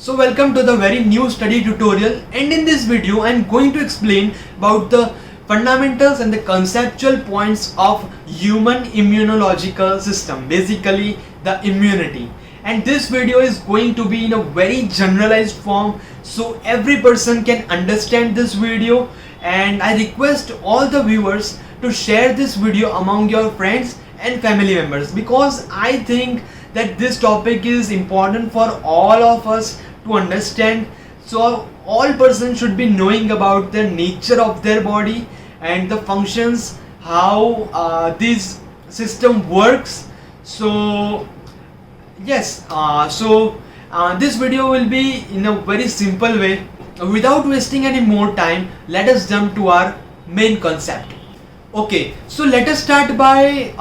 So welcome to the very new study tutorial, and in this video I am going to explain about the fundamentals and the conceptual points of human immunological system, basically the immunity. And this video is going to be in a very generalized form so every person can understand this video, and I request all the viewers to share this video among your friends and family members, because I think that this topic is important for all of us to understand. So all persons should be knowing about the nature of their body and the functions, how this system works. So yes, this video will be in a very simple way. Without wasting any more time, let us jump to our main concept. Okay, so let us start by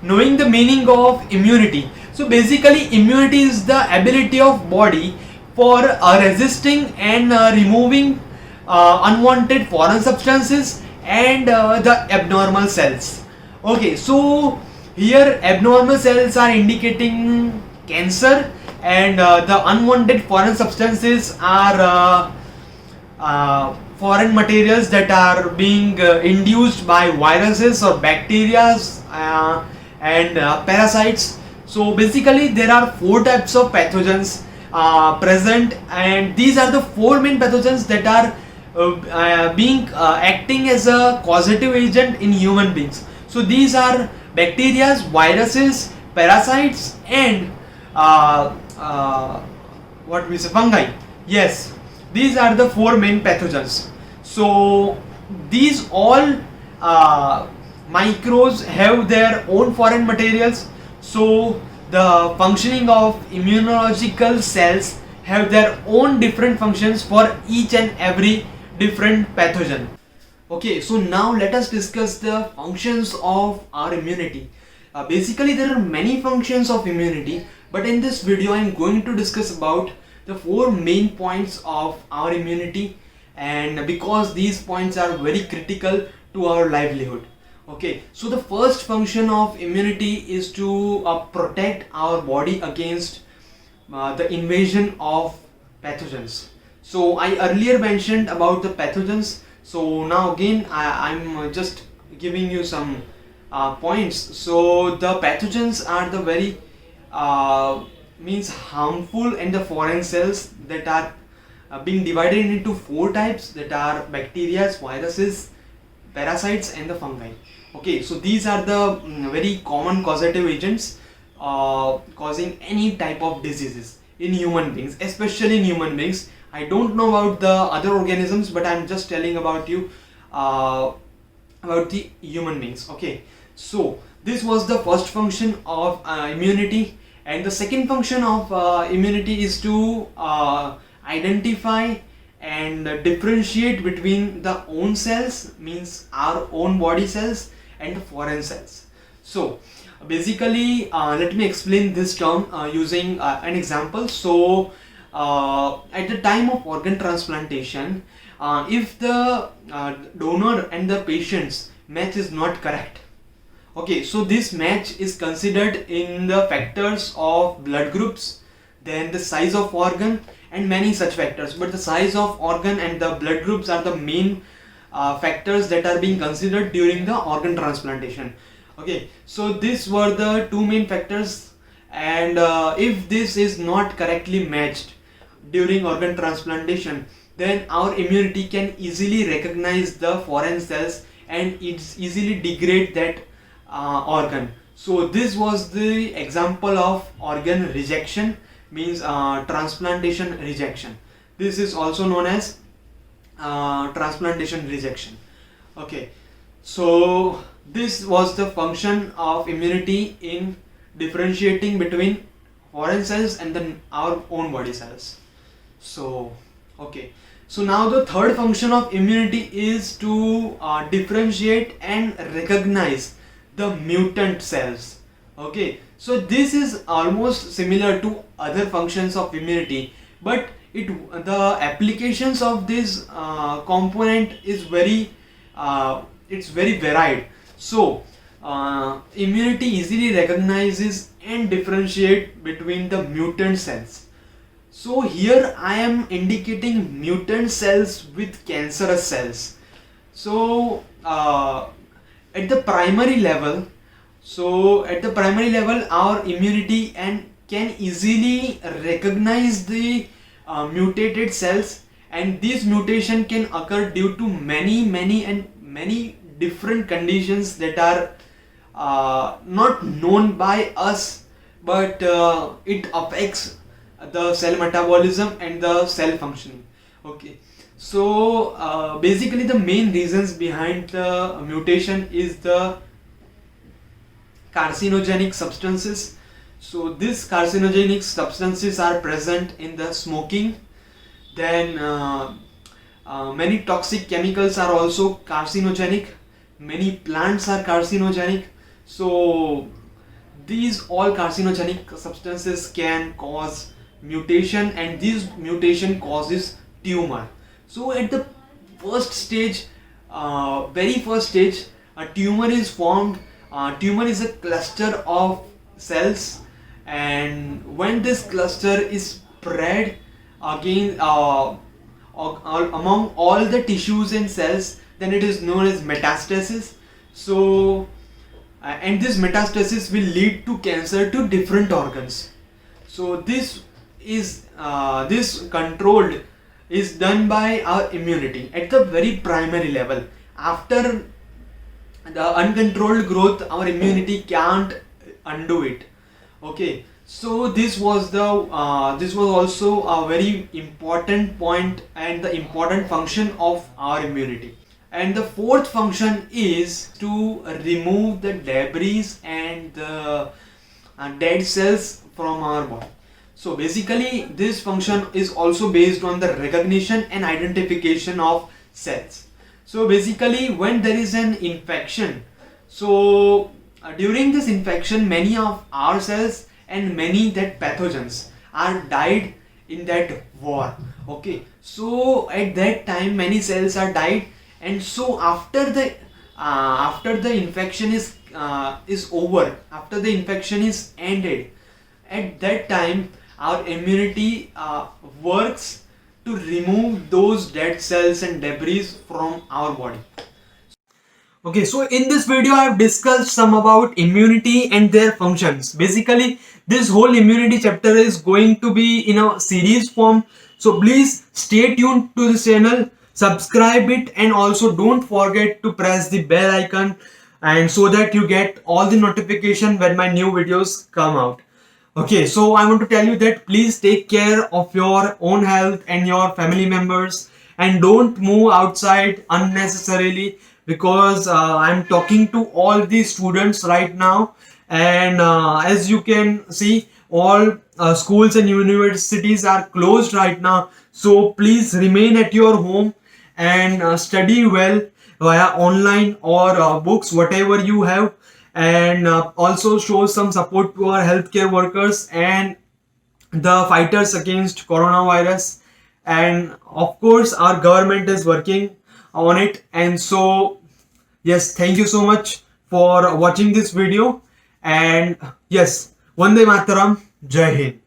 knowing the meaning of immunity. So basically immunity is the ability of body for resisting and removing unwanted foreign substances and the abnormal cells. Okay, so here abnormal cells are indicating cancer, and the unwanted foreign substances are foreign materials that are being induced by viruses or bacteria and parasites. So basically there are four types of pathogens present, and these are the four main pathogens that are acting as a causative agent in human beings. So these are bacteria, viruses, parasites, and what we say, fungi. Yes, these are the four main pathogens. So these all microbes have their own foreign materials. So the functioning of immunological cells have their own different functions for each and every different pathogen. Okay, so now let us discuss the functions of our immunity. Basically there are many functions of immunity, but in this video I am going to discuss about the four main points of our immunity, and because these points are very critical to our livelihood. Okay, so the first function of immunity is to protect our body against the invasion of pathogens. So I earlier mentioned about the pathogens, so now again I'm just giving you some points. So the pathogens are the very means harmful and the foreign cells that are being divided into four types, that are bacteria, viruses, parasites, and the fungi. Okay, so these are the very common causative agents causing any type of diseases in human beings, especially in human beings. I don't know about the other organisms, but I'm just telling about you about the human beings. Okay, so this was the first function of immunity, and the second function of immunity is to identify and differentiate between the own cells, means our own body cells, and the foreign cells. So basically let me explain this term using an example. So at the time of organ transplantation, if the donor and the patient's match is not correct, okay, so this match is considered in the factors of blood groups, then the size of organ, and many such factors. But the size of organ and the blood groups are the main factors that are being considered during the organ transplantation. Okay, so these were the two main factors, and if this is not correctly matched during organ transplantation, then our immunity can easily recognize the foreign cells and it's easily degrade that organ. So this was the example of organ rejection, means transplantation rejection. This is also known as transplantation rejection. Okay, so this was the function of immunity in differentiating between foreign cells and then our own body cells. So okay, so now the third function of immunity is to differentiate and recognize the mutant cells. Okay, so this is almost similar to other functions of immunity, but the applications of this component is very it's very varied. So immunity easily recognizes and differentiate between the mutant cells. So here I am indicating mutant cells with cancerous cells. So at the primary level, our immunity and can easily recognize the mutated cells, and this mutation can occur due to many different conditions that are not known by us, but it affects the cell metabolism and the cell functioning. Okay, so basically the main reasons behind the mutation is the carcinogenic substances. So these carcinogenic substances are present in the smoking. Then many toxic chemicals are also carcinogenic. Many plants are carcinogenic. So these all carcinogenic substances can cause mutation, and this mutation causes tumor. So at the first stage, very first stage, a tumor is formed. Tumor is a cluster of cells, and when this cluster is spread again among all the tissues and cells, then it is known as metastasis. So and this metastasis will lead to cancer to different organs. So this controlled is done by our immunity at the very primary level. After the uncontrolled growth, our immunity can't undo it. Okay, so this was also a very important point and the important function of our immunity. And the fourth function is to remove the debris and the dead cells from our body. So basically this function is also based on the recognition and identification of cells. So basically when there is an infection, so during this infection many of our cells and many that pathogens are died in that war. Okay, so at that time many cells are died, and so after the infection is over, after the infection is ended, at that time our immunity works to remove those dead cells and debris from our body. Okay, so in this video I have discussed some about immunity and their functions. Basically this whole immunity chapter is going to be in a series form, so please stay tuned to this channel, subscribe it, and also don't forget to press the bell icon, and so that you get all the notification when my new videos come out. Okay, so I want to tell you that please take care of your own health and your family members, and don't move outside unnecessarily, because I'm talking to all the students right now, and as you can see, all schools and universities are closed right now. So please remain at your home and study well via online or books, whatever you have, and also show some support to our healthcare workers and the fighters against coronavirus. And of course our government is working on it. And so yes, thank you so much for watching this video, and yes, Vande Mataram, Jai Hind.